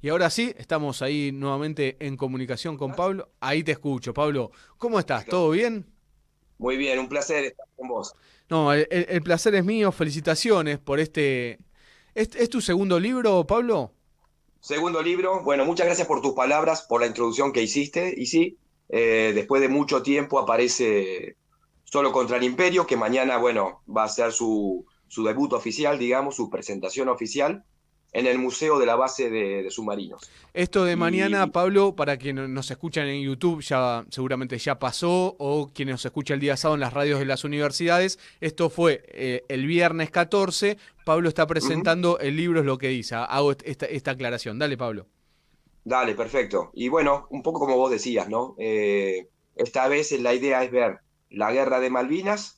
Y ahora sí, estamos ahí nuevamente en comunicación con Pablo. Ahí te escucho. Pablo, ¿cómo estás? Perfecto. ¿Todo bien? Muy bien, un placer estar con vos. No, el placer es mío. Felicitaciones por este... ¿Es tu segundo libro, Pablo? Segundo libro, bueno, muchas gracias por tus palabras, por la introducción que hiciste. Y sí, después de mucho tiempo aparece Solo contra el Imperio, que mañana, bueno, va a ser su debut oficial, digamos, su presentación oficial en el Museo de la Base de Submarinos. Esto de mañana, Y Pablo, para quienes nos escuchan en YouTube, ya seguramente ya pasó, o quienes nos escuchan el día sábado en las radios de las universidades, esto fue el viernes 14. Pablo está ujú, presentando el libro, es lo que dice. Hago esta aclaración. Dale, Pablo. dale, perfecto. Y bueno, un poco como vos decías, ¿no? Esta vez la idea es ver la guerra de Malvinas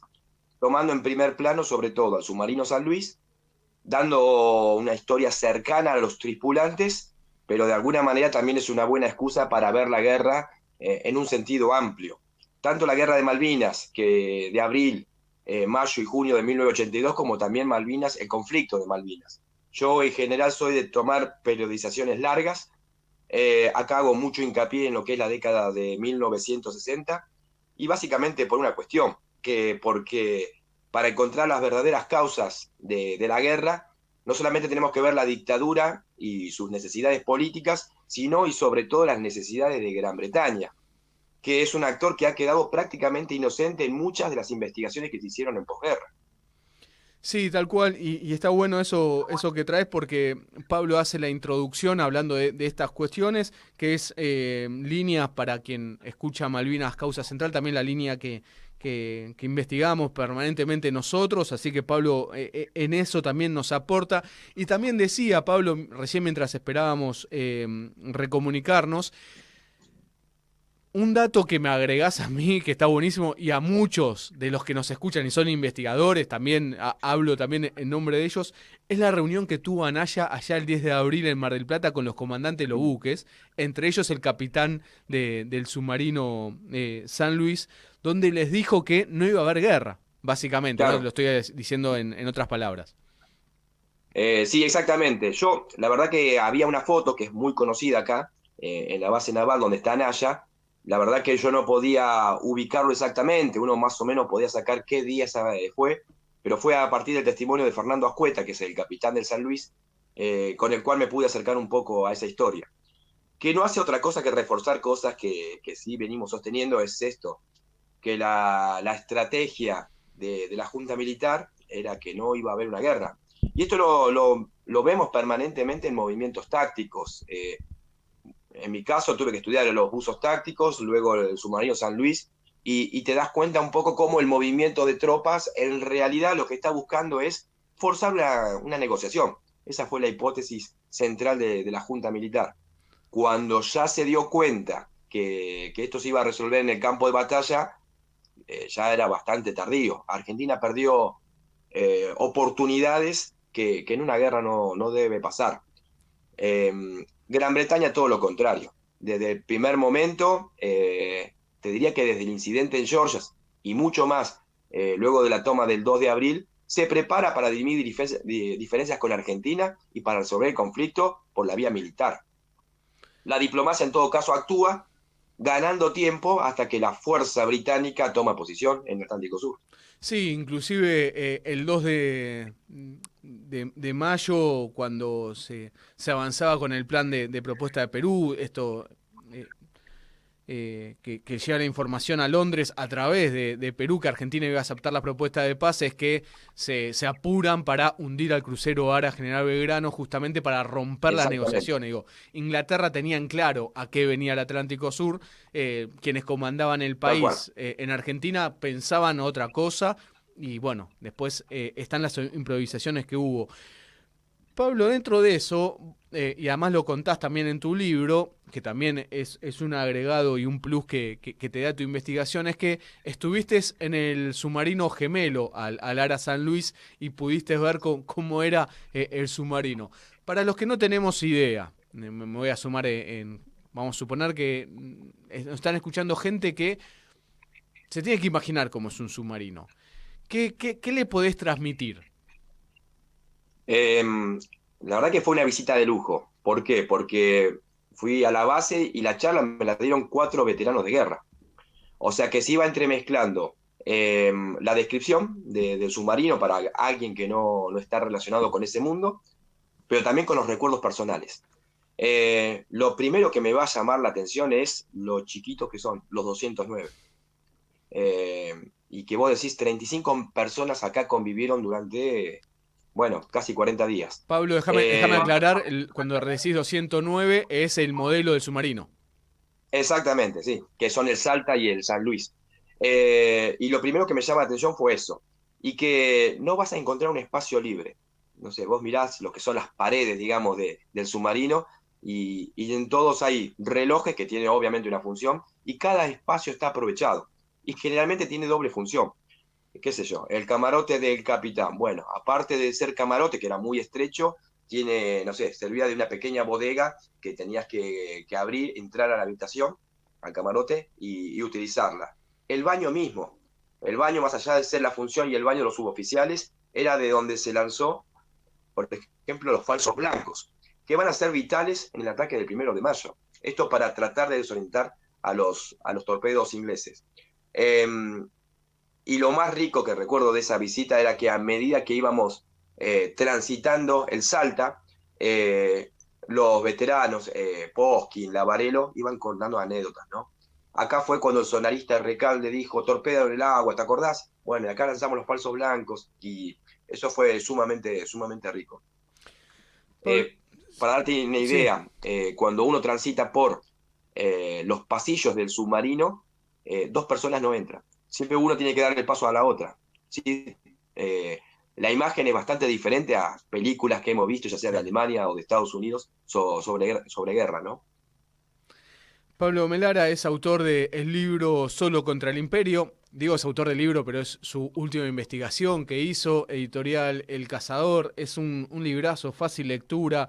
tomando en primer plano sobre todo al submarino San Luis, dando una historia cercana a los tripulantes, pero de alguna manera también es una buena excusa para ver la guerra en un sentido amplio. Tanto la guerra de Malvinas, que de abril, mayo y junio de 1982, como también Malvinas, el conflicto de Malvinas. Yo en general soy de tomar periodizaciones largas, acá hago mucho hincapié en lo que es la década de 1960 y básicamente por una cuestión, que porque para encontrar las verdaderas causas de la guerra, no solamente tenemos que ver la dictadura y sus necesidades políticas, sino y sobre todo las necesidades de Gran Bretaña, que es un actor que ha quedado prácticamente inocente en muchas de las investigaciones que se hicieron en posguerra. Sí, tal cual, y está bueno eso que traes porque Pablo hace la introducción hablando de estas cuestiones, que es líneas para quien escucha Malvinas Causa Central, también la línea que investigamos permanentemente nosotros, así que Pablo en eso también nos aporta. Y también decía Pablo, recién mientras esperábamos recomunicarnos, un dato que me agregás a mí, que está buenísimo, y a muchos de los que nos escuchan y son investigadores, también hablo también en nombre de ellos, es la reunión que tuvo Anaya allá el 10 de abril en Mar del Plata con los comandantes de los buques, entre ellos el capitán del submarino San Luis, donde les dijo que no iba a haber guerra, básicamente, ¿no? Lo Claro, estoy diciendo en otras palabras. sí, exactamente. Yo, la verdad que había una foto que es muy conocida acá, en la base naval donde está Naya. La verdad que yo no podía ubicarlo exactamente, uno más o menos podía sacar qué día fue, pero fue a partir del testimonio de Fernando Ascueta, que es el capitán del San Luis, con el cual me pude acercar un poco a esa historia. Que no hace otra cosa que reforzar cosas que sí venimos sosteniendo, es esto, que la estrategia de la Junta Militar era que no iba a haber una guerra. Y esto lo vemos permanentemente en movimientos tácticos. En mi caso tuve que estudiar los buzos tácticos, luego el submarino San Luis, y te das cuenta un poco cómo el movimiento de tropas en realidad lo que está buscando es forzar una negociación. Esa fue la hipótesis central de la Junta Militar. Cuando ya se dio cuenta que esto se iba a resolver en el campo de batalla, ya era bastante tardío. Argentina perdió oportunidades que en una guerra no debe pasar. Eh, Gran Bretaña todo lo contrario. Desde el primer momento, te diría que desde el incidente en Georgia y mucho más, luego de la toma del 2 de abril, se prepara para dirimir diferencias con Argentina y para resolver el conflicto por la vía militar. La diplomacia en todo caso actúa ganando tiempo hasta que la fuerza británica toma posición en el Atlántico Sur. Sí, inclusive el 2 de mayo, cuando se avanzaba con el plan de propuesta de Perú, esto eh, que llega la información a Londres a través de Perú, que Argentina iba a aceptar la propuesta de paz, es que se apuran para hundir al crucero Ara General Belgrano, justamente para romper las Exactamente, negociaciones. Digo, Inglaterra tenía en claro a qué venía el Atlántico Sur, quienes comandaban el tal cual. país en Argentina pensaban otra cosa, y bueno, después están las improvisaciones que hubo. Pablo, dentro de eso, y además lo contás también en tu libro, que también es un agregado y un plus que te da tu investigación, es que estuviste en el submarino gemelo al Ara San Luis y pudiste ver cómo era el submarino. Para los que no tenemos idea, me voy a sumar vamos a suponer que nos están escuchando gente que se tiene que imaginar cómo es un submarino. ¿Qué le podés transmitir? Eh, la verdad que fue una visita de lujo, ¿Por qué? Porque fui a la base y la charla me la dieron 4 veteranos de guerra. O sea que se iba entremezclando la descripción del submarino para alguien que no está relacionado con ese mundo, pero también con los recuerdos personales. Lo primero que me va a llamar la atención es lo chiquitos que son, los 209. Y que vos decís, 35 personas acá convivieron durante, bueno, casi 40 días. Pablo, déjame aclarar, cuando decís 209 es el modelo del submarino. Exactamente, sí, que son el Salta y el San Luis. Y lo primero que me llama la atención fue eso, y que no vas a encontrar un espacio libre. No sé, vos mirás lo que son las paredes, digamos, del submarino, y en todos hay relojes que tienen obviamente una función, y cada espacio está aprovechado, y generalmente tiene doble función. Qué sé yo, el camarote del capitán. Bueno, aparte de ser camarote, que era muy estrecho, tiene, no sé, servía de una pequeña bodega que tenías que abrir, entrar a la habitación, al camarote, y utilizarla. El baño mismo, el baño más allá de ser la función y el baño de los suboficiales, era de donde se lanzó, por ejemplo, los falsos blancos, que van a ser vitales en el ataque del 1 de mayo. Esto para tratar de desorientar a los torpedos ingleses. Eh, y lo más rico que recuerdo de esa visita era que a medida que íbamos transitando el Salta, eh, los veteranos, Poskin, Lavarelo, iban contando anécdotas, ¿no? Acá fue cuando el sonarista Recalde dijo, torpedo en el agua, ¿te acordás? Bueno, y acá lanzamos los falsos blancos y eso fue sumamente, sumamente rico. Pablo, Eh, para darte una sí. idea, cuando uno transita por los pasillos del submarino, 2 personas no entran. Siempre uno tiene que darle paso a la otra. ¿Sí? La imagen es bastante diferente a películas que hemos visto, ya sea de Alemania o de Estados Unidos, sobre guerra, ¿no? Pablo Melara es autor de el libro Solo contra el Imperio. Digo, es autor del libro, pero es su última investigación que hizo, editorial El Cazador. Es un librazo, fácil lectura.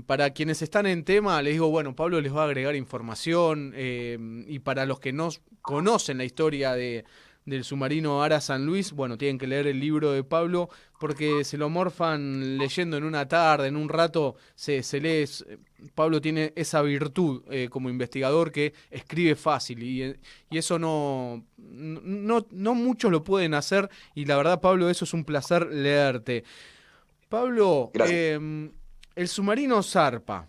Para quienes están en tema, les digo, bueno, Pablo les va a agregar información. Y para los que no conocen la historia del submarino Ara San Luis, bueno, tienen que leer el libro de Pablo porque se lo morfan leyendo en una tarde, en un rato se lee. Pablo tiene esa virtud como investigador que escribe fácil y eso no muchos lo pueden hacer y la verdad, Pablo, eso es un placer leerte. Pablo, Gracias. el submarino zarpa,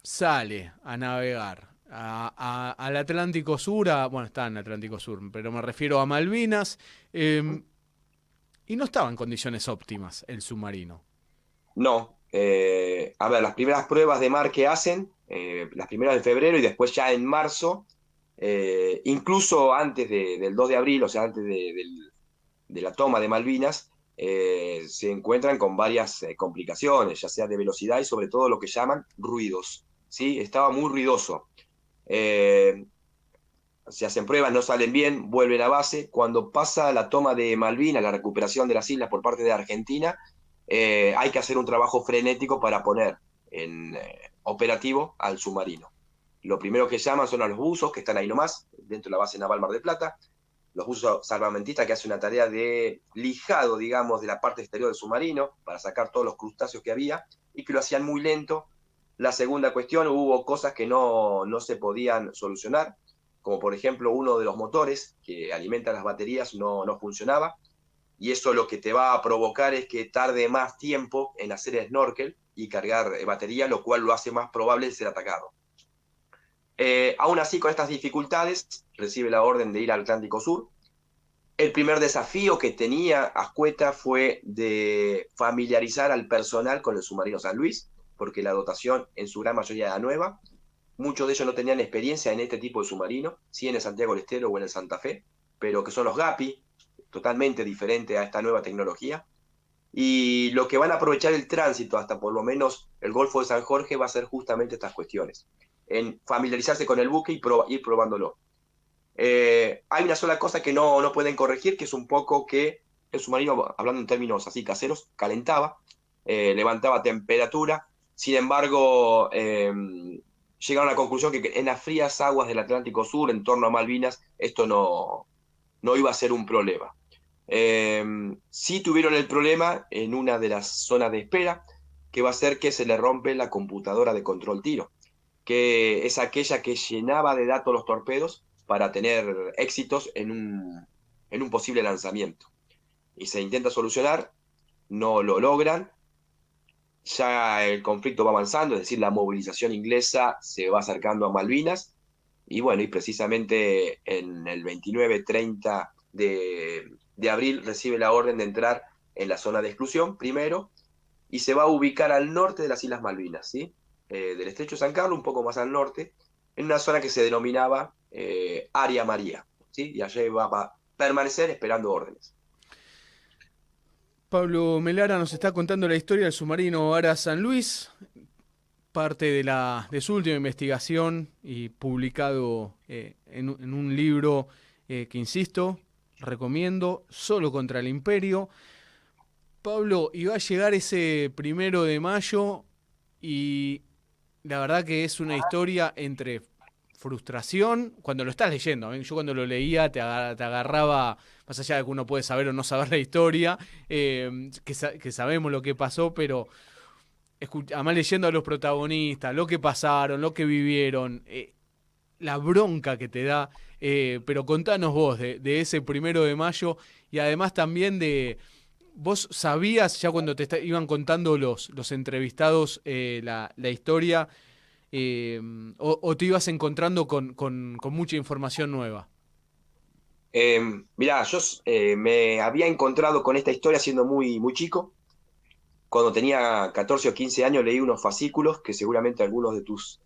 sale a navegar al Atlántico Sur, bueno, está en el Atlántico Sur, pero me refiero a Malvinas, y no estaba en condiciones óptimas el submarino. No. A ver, las primeras pruebas de mar que hacen, las primeras de febrero y después ya en marzo, incluso antes del 2 de abril, o sea, antes de la toma de Malvinas, se encuentran con varias complicaciones, ya sea de velocidad y sobre todo lo que llaman ruidos. ¿Sí? Estaba muy ruidoso. Eh, Se hacen pruebas, no salen bien, vuelven a base. Cuando pasa la toma de Malvinas, la recuperación de las islas por parte de Argentina, hay que hacer un trabajo frenético para poner en operativo al submarino. Lo primero que llaman son a los buzos, que están ahí nomás, dentro de la base naval Mar del Plata, los buzos salvamentistas que hacen una tarea de lijado, digamos, de la parte exterior del submarino para sacar todos los crustáceos que había y que lo hacían muy lento. La segunda cuestión, hubo cosas que no se podían solucionar, como por ejemplo uno de los motores que alimentan las baterías no funcionaba, y eso lo que te va a provocar es que tarde más tiempo en hacer snorkel y cargar batería, lo cual lo hace más probable ser atacado. Aún así, con estas dificultades, recibe la orden de ir al Atlántico Sur. El primer desafío que tenía Ascueta fue de familiarizar al personal con el submarino San Luis, porque la dotación en su gran mayoría era nueva. Muchos de ellos no tenían experiencia en este tipo de submarino, sí en el Santiago del Estero o en el Santa Fe, pero que son los GAPI, totalmente diferente a esta nueva tecnología. Y lo que van a aprovechar el tránsito hasta por lo menos el Golfo de San Jorge va a ser justamente estas cuestiones, en familiarizarse con el buque y ir probándolo. Hay una sola cosa que no pueden corregir, que es un poco que el submarino, hablando en términos así caseros, calentaba, levantaba temperatura. Sin embargo, llegaron a la conclusión que en las frías aguas del Atlántico Sur, en torno a Malvinas, esto no iba a ser un problema. Sí tuvieron el problema en una de las zonas de espera, que va a ser que se le rompe la computadora de control tiro, que es aquella que llenaba de datos los torpedos para tener éxitos en un posible lanzamiento. Y se intenta solucionar, no lo logran, ya el conflicto va avanzando, es decir, la movilización inglesa se va acercando a Malvinas, y bueno, y precisamente en el 29-30 de abril recibe la orden de entrar en la zona de exclusión primero, y se va a ubicar al norte de las Islas Malvinas, ¿sí? Del Estrecho de San Carlos, un poco más al norte, en una zona que se denominaba Área María, ¿sí? Y allí va a permanecer esperando órdenes. Pablo Melara nos está contando la historia del submarino Ara San Luis, parte de su última investigación y publicado en un libro que, insisto, recomiendo, Solo contra el Imperio. Pablo, iba a llegar ese 1 de mayo y la verdad que es una historia entre frustración, cuando lo estás leyendo, ¿eh? Yo cuando lo leía te agarraba, más allá de que uno puede saber o no saber la historia, que sabemos lo que pasó, pero además leyendo a los protagonistas, lo que pasaron, lo que vivieron, la bronca que te da, pero contanos vos de ese 1 de mayo y además también vos sabías ya cuando iban contando los entrevistados la historia, o te ibas encontrando con mucha información nueva. Mirá, yo me había encontrado con esta historia siendo muy, muy chico. Cuando tenía 14 o 15 años leí unos fascículos que seguramente algunos de tus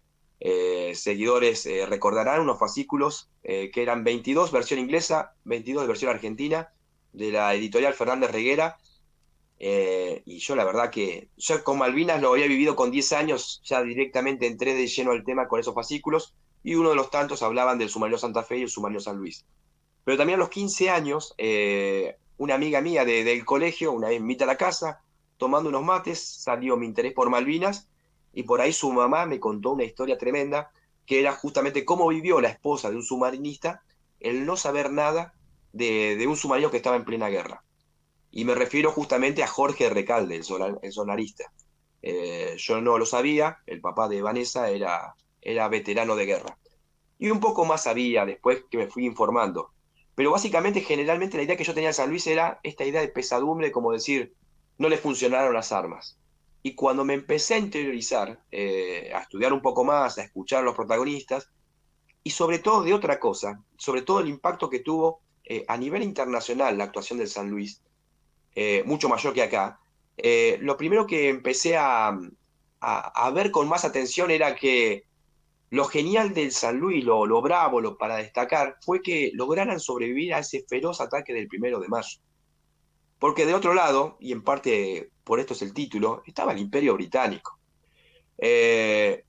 seguidores recordarán, unos fascículos que eran 22 versión inglesa, 22 de versión argentina, de la editorial Fernández Reguera. Y yo la verdad que yo con Malvinas lo había vivido con 10 años, ya directamente entré de lleno al tema con esos fascículos, y uno de los tantos hablaban del submarino Santa Fe y el submarino San Luis. Pero también a los 15 años, una amiga mía del colegio, una vez me invita a la casa, tomando unos mates, salió mi interés por Malvinas, y por ahí su mamá me contó una historia tremenda, que era justamente cómo vivió la esposa de un submarinista el no saber nada de un submarino que estaba en plena guerra. Y me refiero justamente a Jorge Recalde, el sonarista. Yo no lo sabía, el papá de Vanessa era veterano de guerra. Y un poco más sabía después que me fui informando. Pero básicamente, generalmente, la idea que yo tenía de San Luis era esta idea de pesadumbre, como decir, no le funcionaron las armas. Y cuando me empecé a interiorizar, a estudiar un poco más, a escuchar a los protagonistas, y sobre todo de otra cosa, sobre todo el impacto que tuvo a nivel internacional la actuación del San Luis, mucho mayor que acá, lo primero que empecé a ver con más atención era que lo genial del San Luis, lo bravo, lo para destacar, fue que lograran sobrevivir a ese feroz ataque del 1 de mayo. Porque de otro lado, y en parte por esto es el título, estaba el Imperio Británico.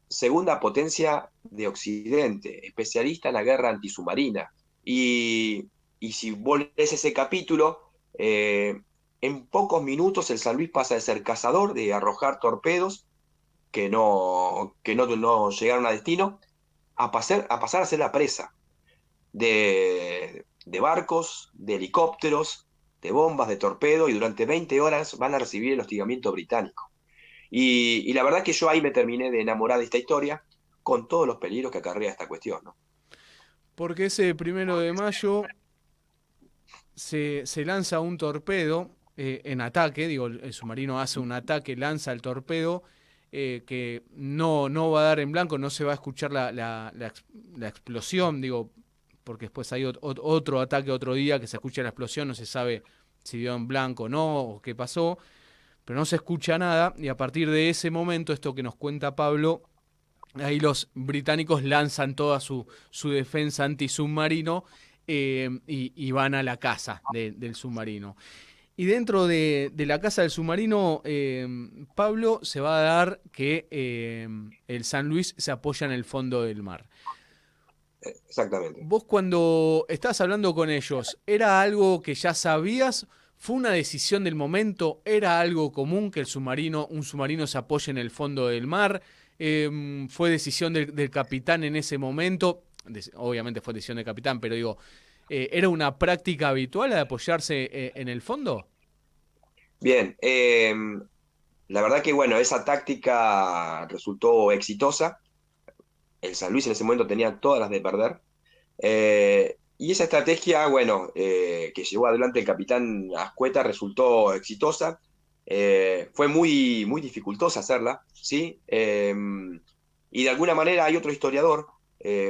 Segunda potencia de Occidente, especialista en la guerra antisubmarina. Y si vos lees ese capítulo, en pocos minutos el San Luis pasa de ser cazador, de arrojar torpedos que no llegaron a destino, a pasar a ser la presa de barcos, de helicópteros, de bombas, de torpedo, y durante 20 horas van a recibir el hostigamiento británico. Y la verdad que yo ahí me terminé de enamorar de esta historia, con todos los peligros que acarrea esta cuestión, ¿no? Porque ese 1 de mayo se lanza un torpedo en ataque, digo, el submarino hace un ataque, lanza el torpedo, que no va a dar en blanco, no se va a escuchar la explosión, digo, porque después hay otro ataque otro día que se escucha la explosión, no se sabe si dio en blanco o no, o qué pasó, pero no se escucha nada, y a partir de ese momento, esto que nos cuenta Pablo, ahí los británicos lanzan toda su defensa antisubmarino, y van a la casa del submarino. Y dentro de la casa del submarino, Pablo, se va a dar que el San Luis se apoya en el fondo del mar. Exactamente. Vos cuando estabas hablando con ellos, ¿era algo que ya sabías? ¿Fue una decisión del momento? ¿Era algo común que un submarino se apoye en el fondo del mar? ¿Fue decisión del capitán en ese momento? Obviamente fue decisión del capitán, pero digo, ¿era una práctica habitual de apoyarse en el fondo? Bien, La verdad que, bueno, esa táctica resultó exitosa. El San Luis en ese momento tenía todas las de perder. Y esa estrategia, bueno, que llevó adelante el capitán Ascueta resultó exitosa. Fue muy, muy dificultosa hacerla, ¿sí? Y de alguna manera hay otro historiador,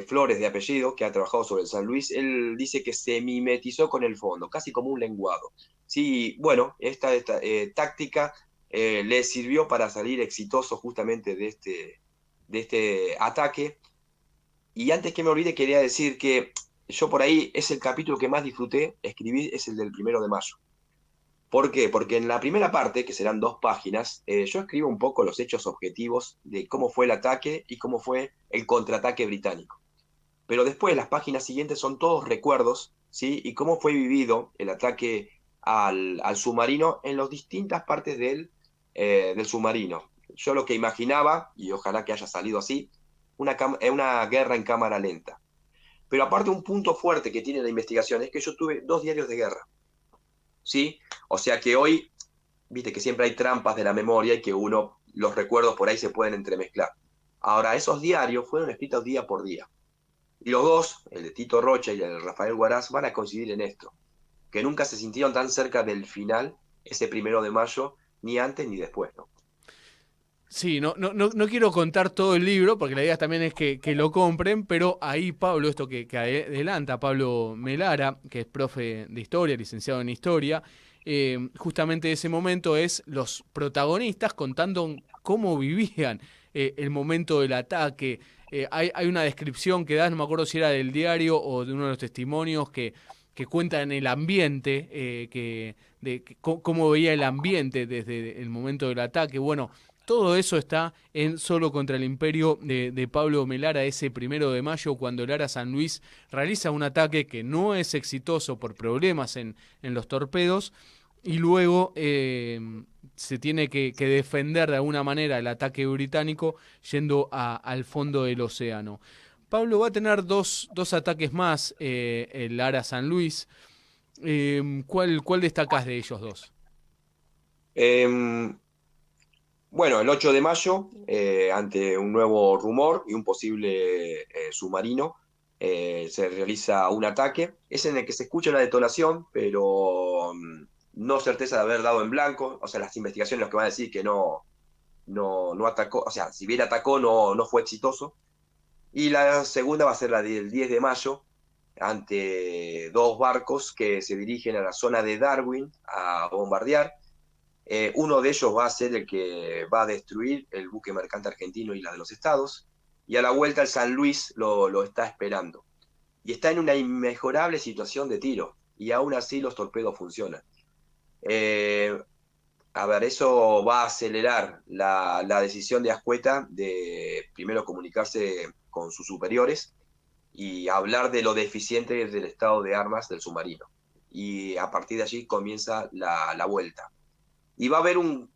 Flores de apellido, que ha trabajado sobre el San Luis. Él dice que se mimetizó con el fondo, casi como un lenguado. Sí, bueno, esta táctica le sirvió para salir exitoso justamente de este ataque. Y antes que me olvide, quería decir que yo por ahí es el capítulo que más disfruté escribir, es el del 1 de mayo. ¿Por qué? Porque en la primera parte, que serán 2 páginas, yo escribo un poco los hechos objetivos de cómo fue el ataque y cómo fue el contraataque británico. Pero después las páginas siguientes son todos recuerdos, ¿sí? Y cómo fue vivido el ataque al submarino en las distintas partes del submarino. Yo lo que imaginaba, y ojalá que haya salido así, una guerra en cámara lenta. Pero aparte un punto fuerte que tiene la investigación es que yo tuve 2 diarios de guerra, ¿sí? O sea que hoy, viste que siempre hay trampas de la memoria y que los recuerdos por ahí se pueden entremezclar. Ahora, esos diarios fueron escritos día por día. Y los dos, el de Tito Rocha y el de Rafael Huaraz, van a coincidir en esto, que nunca se sintieron tan cerca del final, ese 1 de mayo, ni antes ni después, ¿no? Sí, no quiero contar todo el libro, porque la idea también es que lo compren, pero ahí Pablo, esto que adelanta, Pablo Melara, que es profe de historia, licenciado en historia, justamente ese momento es los protagonistas contando cómo vivían el momento del ataque. Hay una descripción que das, no me acuerdo si era del diario o de uno de los testimonios que cuentan el ambiente, cómo veía el ambiente desde el momento del ataque. Bueno, todo eso está en Solo contra el Imperio de Pablo Melara, ese 1 de mayo, cuando Lara San Luis realiza un ataque que no es exitoso por problemas en los torpedos y luego se tiene que defender de alguna manera el ataque británico yendo al fondo del océano. Pablo va a tener dos ataques más, el Lara San Luis. ¿Cuál destacás de ellos dos? Eh, bueno, el 8 de mayo, ante un nuevo rumor y un posible submarino, se realiza un ataque. Es en el que se escucha una detonación, pero no certeza de haber dado en blanco. O sea, las investigaciones lo que van a decir que no atacó, o sea, si bien atacó, no fue exitoso. Y la segunda va a ser la del 10 de mayo, ante 2 barcos que se dirigen a la zona de Darwin a bombardear. Uno de ellos va a ser el que va a destruir el buque mercante argentino Isla de los Estados, y a la vuelta el San Luis lo está esperando. Y está en una inmejorable situación de tiro, y aún así los torpedos funcionan. Eh, a ver, eso va a acelerar la decisión de Ascueta de primero comunicarse con sus superiores y hablar de lo deficiente del estado de armas del submarino. Y a partir de allí comienza la vuelta. Y va a haber un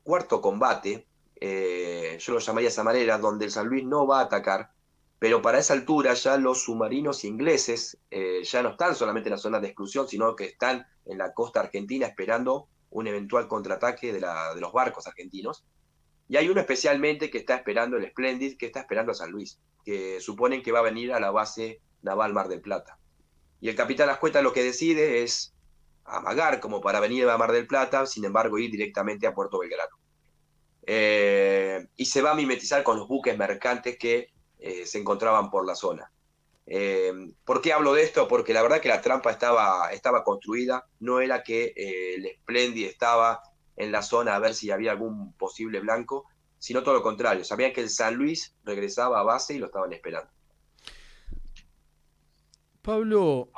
cuarto combate, yo lo llamaría de esa manera, donde el San Luis no va a atacar, pero para esa altura ya los submarinos ingleses ya no están solamente en la zona de exclusión, sino que están en la costa argentina esperando un eventual contraataque de los barcos argentinos. Y hay uno especialmente que está esperando el Splendid, que está esperando a San Luis, que suponen que va a venir a la base naval Mar del Plata. Y el capitán Ascueta lo que decide es amagar como para venir a Mar del Plata, sin embargo ir directamente a Puerto Belgrano. Y se va a mimetizar con los buques mercantes que se encontraban por la zona. ¿Por qué hablo de esto? Porque la verdad que la trampa estaba construida, no era que el Splendid estaba en la zona a ver si había algún posible blanco, sino todo lo contrario, sabían que el San Luis regresaba a base y lo estaban esperando. Pablo,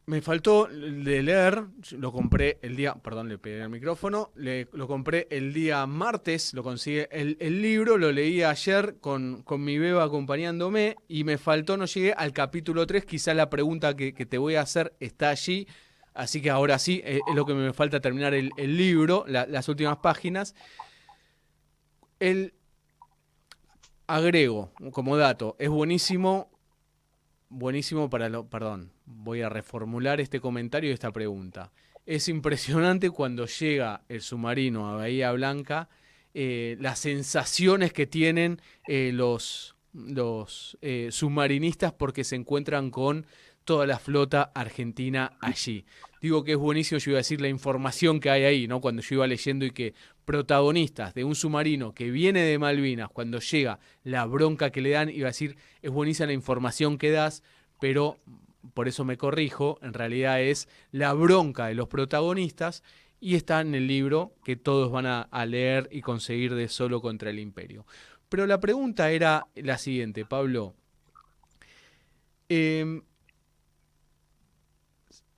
me faltó de leer, lo compré el día, perdón, le pegué el micrófono, lo compré el día martes, lo conseguí el libro, lo leí ayer con mi beba acompañándome y me faltó, no llegué al capítulo 3. Quizá la pregunta que te voy a hacer está allí, así que ahora sí, es lo que me falta terminar el libro, las últimas páginas. El agrego como dato, es buenísimo. Buenísimo para lo. Perdón, voy a reformular este comentario y esta pregunta. es impresionante cuando llega el submarino a Bahía Blanca, las sensaciones que tienen los submarinistas porque se encuentran con toda la flota argentina allí. Digo que es buenísimo, yo iba a decir la información que hay ahí, ¿no? Cuando yo iba leyendo y que protagonistas de un submarino que viene de Malvinas, cuando llega la bronca que le dan, iba a decir, es buenísima la información que das, pero por eso me corrijo, en realidad es la bronca de los protagonistas y está en el libro que todos van a leer y conseguir de Solo contra el Imperio. Pero la pregunta era la siguiente, Pablo. Eh,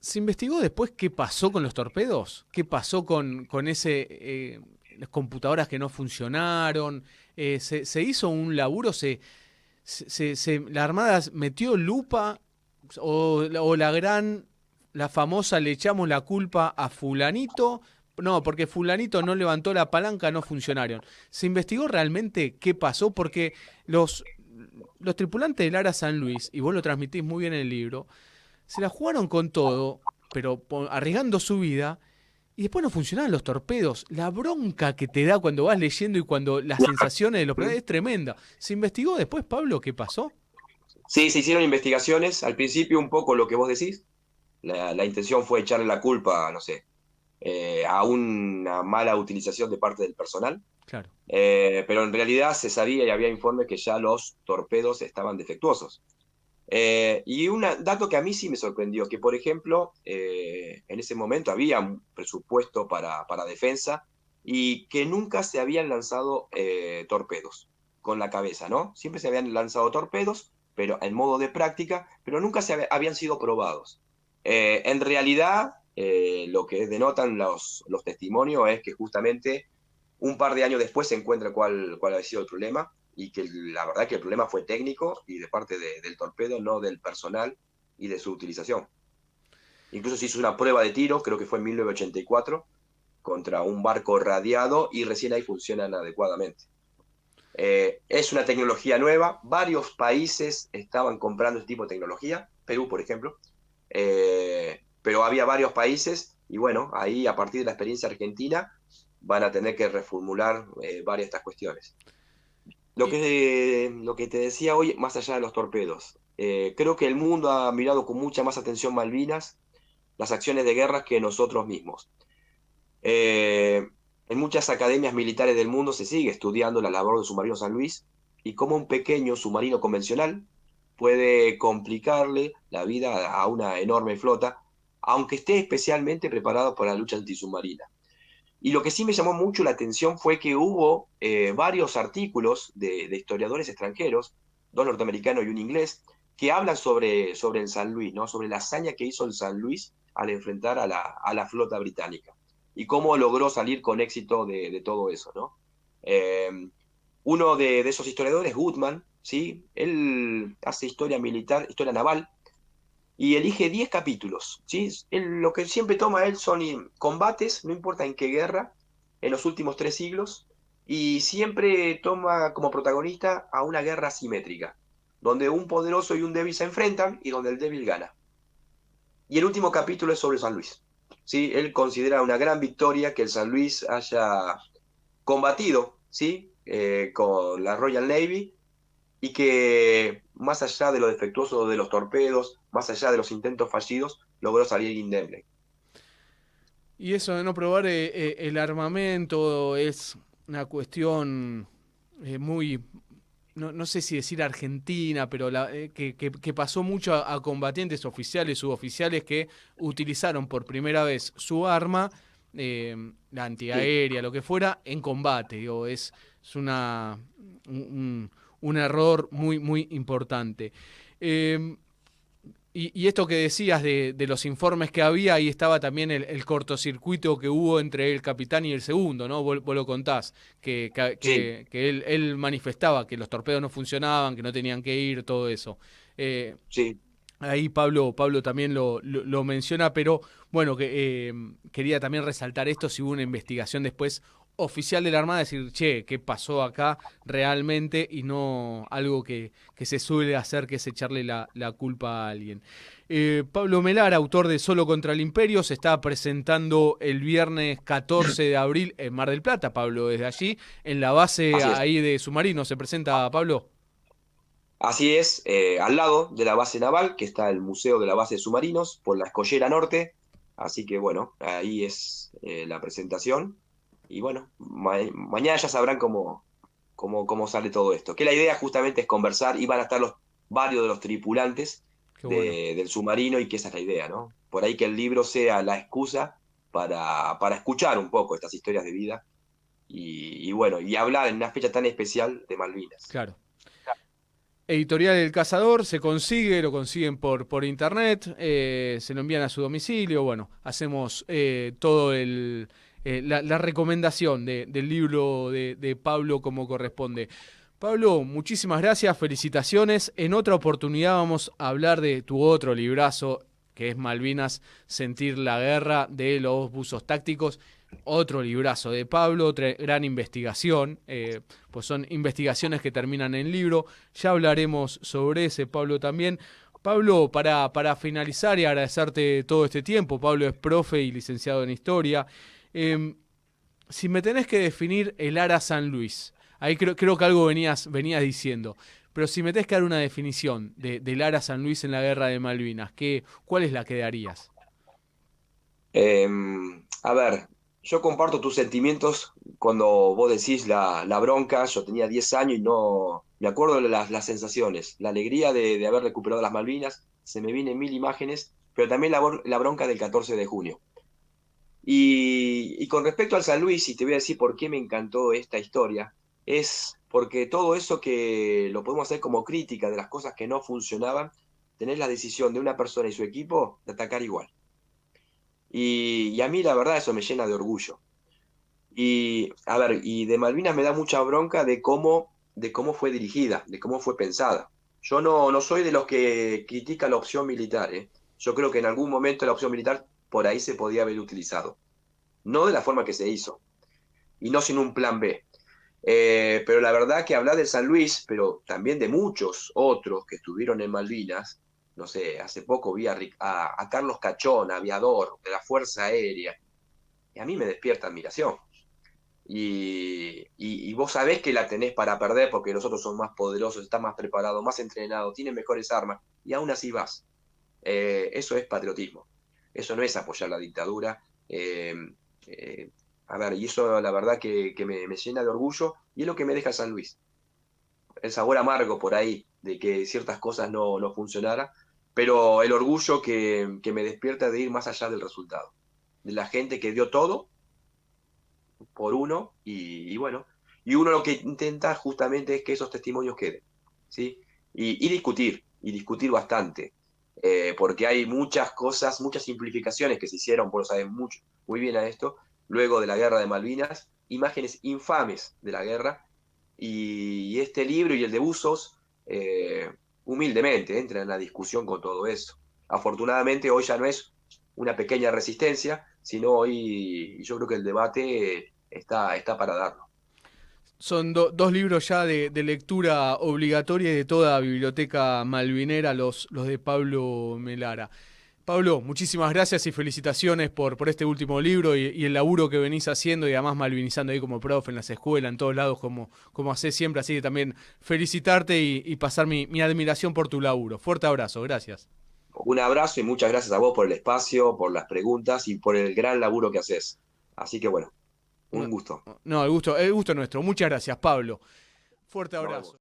¿Se investigó después qué pasó con los torpedos? ¿Qué pasó con las computadoras que no funcionaron? ¿Se hizo un laburo? ¿La Armada metió lupa? ¿O la famosa le echamos la culpa a fulanito? No, porque fulanito no levantó la palanca, no funcionaron. ¿Se investigó realmente qué pasó? Porque los tripulantes del Ara San Luis, y vos lo transmitís muy bien en el libro, se la jugaron con todo, pero arriesgando su vida, y después no funcionaban los torpedos. La bronca que te da cuando vas leyendo y cuando las sensaciones de los es tremenda. ¿Se investigó después, Pablo, qué pasó? Sí, se hicieron investigaciones. Al principio un poco lo que vos decís. La intención fue echarle la culpa, no sé, a una mala utilización de parte del personal. Claro. Pero en realidad se sabía y había informes que ya los torpedos estaban defectuosos. Y un dato que a mí sí me sorprendió, que por ejemplo, en ese momento había un presupuesto para defensa y que nunca se habían lanzado torpedos con la cabeza, ¿no? Siempre se habían lanzado torpedos, pero en modo de práctica, pero nunca habían sido probados. En realidad, lo que denotan los testimonios es que justamente un par de años después se encuentra cuál había sido el problema y que la verdad que el problema fue técnico y de parte del torpedo, no del personal y de su utilización. Incluso se hizo una prueba de tiro, creo que fue en 1984, contra un barco radiado y recién ahí funcionan adecuadamente. Es una tecnología nueva, varios países estaban comprando este tipo de tecnología, Perú por ejemplo, pero había varios países y bueno, ahí a partir de la experiencia argentina van a tener que reformular varias de estas cuestiones. Y, Lo que te decía hoy, más allá de los torpedos, creo que el mundo ha mirado con mucha más atención Malvinas, las acciones de guerra que nosotros mismos. Eh, en muchas academias militares del mundo se sigue estudiando la labor del submarino San Luis y cómo un pequeño submarino convencional puede complicarle la vida a una enorme flota, aunque esté especialmente preparado para la lucha antisubmarina. Y lo que sí me llamó mucho la atención fue que hubo varios artículos de historiadores extranjeros, dos norteamericanos y un inglés, que hablan sobre el San Luis, ¿no? Sobre la hazaña que hizo el San Luis al enfrentar a la flota británica y cómo logró salir con éxito de todo eso, ¿no? Eh, Uno de esos historiadores, Goodman, ¿sí? Él hace historia militar, historia naval, y elige 10 capítulos, ¿sí? Lo que siempre toma él son combates, no importa en qué guerra, en los últimos 3 siglos, y siempre toma como protagonista a una guerra asimétrica, donde un poderoso y un débil se enfrentan y donde el débil gana. Y el último capítulo es sobre San Luis. ¿Sí? Él considera una gran victoria que el San Luis haya combatido, ¿sí? Con la Royal Navy y que más allá de lo defectuoso de los torpedos, más allá de los intentos fallidos, logró salir indemne. y eso de no probar el armamento es una cuestión muy, no sé si decir argentina, pero que pasó mucho a combatientes oficiales, suboficiales que utilizaron por primera vez su arma, la Sí, antiaérea, lo que fuera, en combate. Digo, es un error muy, muy importante. Eh, y esto que decías de los informes que había, ahí estaba también el cortocircuito que hubo entre el capitán y el segundo, ¿no? Vos lo contás, sí, que él manifestaba que los torpedos no funcionaban, que no tenían que ir, todo eso. Eh, sí. Ahí Pablo también lo menciona, pero bueno, quería también resaltar esto, si hubo una investigación después oficial de la Armada, decir, che, ¿qué pasó acá realmente? Y no algo que se suele hacer, que es echarle la culpa a alguien. Pablo Melara, autor de Solo contra el Imperio, se está presentando el viernes 14 de abril en Mar del Plata, Pablo, desde allí, en la base Así es. ahí de submarinos. ¿Se presenta, Pablo? Así es, al lado de la base naval, que está el Museo de la Base de Submarinos, por la Escollera Norte. Así que bueno, ahí es la presentación. Y bueno, mañana ya sabrán cómo sale todo esto. Que la idea justamente es conversar y van a estar varios de los tripulantes Qué bueno. del submarino y que esa es la idea, ¿no? Por ahí que el libro sea la excusa para escuchar un poco estas historias de vida y bueno, y hablar en una fecha tan especial de Malvinas. Claro. Editorial El Cazador, se consigue, lo consiguen por internet, se lo envían a su domicilio, bueno, hacemos todo la recomendación del libro de Pablo como corresponde. Pablo, muchísimas gracias, felicitaciones. En otra oportunidad vamos a hablar de tu otro librazo, que es Malvinas, Sentir la Guerra, de los buzos tácticos. Otro librazo de Pablo, otra gran investigación, pues son investigaciones que terminan en libro. Ya hablaremos sobre ese, Pablo, también. Pablo, para finalizar y agradecerte todo este tiempo, Pablo es profe y licenciado en Historia. Si me tenés que definir el Ara San Luis, ahí creo que algo venías diciendo, pero si me tenés que dar una definición del Ara San Luis en la Guerra de Malvinas, ¿cuál es la que darías? Eh, a ver, yo comparto tus sentimientos cuando vos decís la bronca. Yo tenía 10 años y no me acuerdo de las sensaciones, la alegría de haber recuperado las Malvinas, se me vienen mil imágenes, pero también la bronca del 14 de junio. Y con respecto al San Luis, y te voy a decir por qué me encantó esta historia, es porque todo eso que lo podemos hacer como crítica de las cosas que no funcionaban, tenés la decisión de una persona y su equipo de atacar igual. Y a mí la verdad eso me llena de orgullo. Y a ver, y de Malvinas me da mucha bronca de cómo fue dirigida, de cómo fue pensada. Yo no soy de los que critica la opción militar, ¿eh? Yo creo que en algún momento la opción militar por ahí se podía haber utilizado. No de la forma que se hizo, y no sin un plan B. Pero la verdad que hablar del San Luis, pero también de muchos otros que estuvieron en Malvinas, no sé, hace poco vi a Carlos Cachón, aviador de la Fuerza Aérea, y a mí me despierta admiración. Y vos sabés que la tenés para perder porque los otros son más poderosos, están más preparados, más entrenados, tienen mejores armas, y aún así vas. Eso es patriotismo, eso no es apoyar la dictadura. Eh, eh, a ver, y eso la verdad que me llena de orgullo y es lo que me deja San Luis. El sabor amargo por ahí de que ciertas cosas no funcionaran, pero el orgullo que me despierta de ir más allá del resultado, de la gente que dio todo por uno y bueno, y uno lo que intenta justamente es que esos testimonios queden, ¿sí? Y discutir bastante, porque hay muchas cosas, muchas simplificaciones que se hicieron, por lo saben mucho, muy bien a esto, luego de la guerra de Malvinas, imágenes infames de la guerra, y este libro y el de Buzos, humildemente, entran en la discusión con todo eso. Afortunadamente hoy ya no es una pequeña resistencia, sino hoy yo creo que el debate está para darlo. Son dos libros ya de lectura obligatoria y de toda biblioteca malvinera, los de Pablo Melara. Pablo, muchísimas gracias y felicitaciones por este último libro y el laburo que venís haciendo y además malvinizando ahí como profe en las escuelas, en todos lados, como hacés siempre. Así que también felicitarte y pasar mi admiración por tu laburo. Fuerte abrazo, gracias. Un abrazo y muchas gracias a vos por el espacio, por las preguntas y por el gran laburo que haces. Así que bueno, No, un gusto. no, el gusto es nuestro. Muchas gracias, Pablo. Fuerte Nos abrazo. vemos.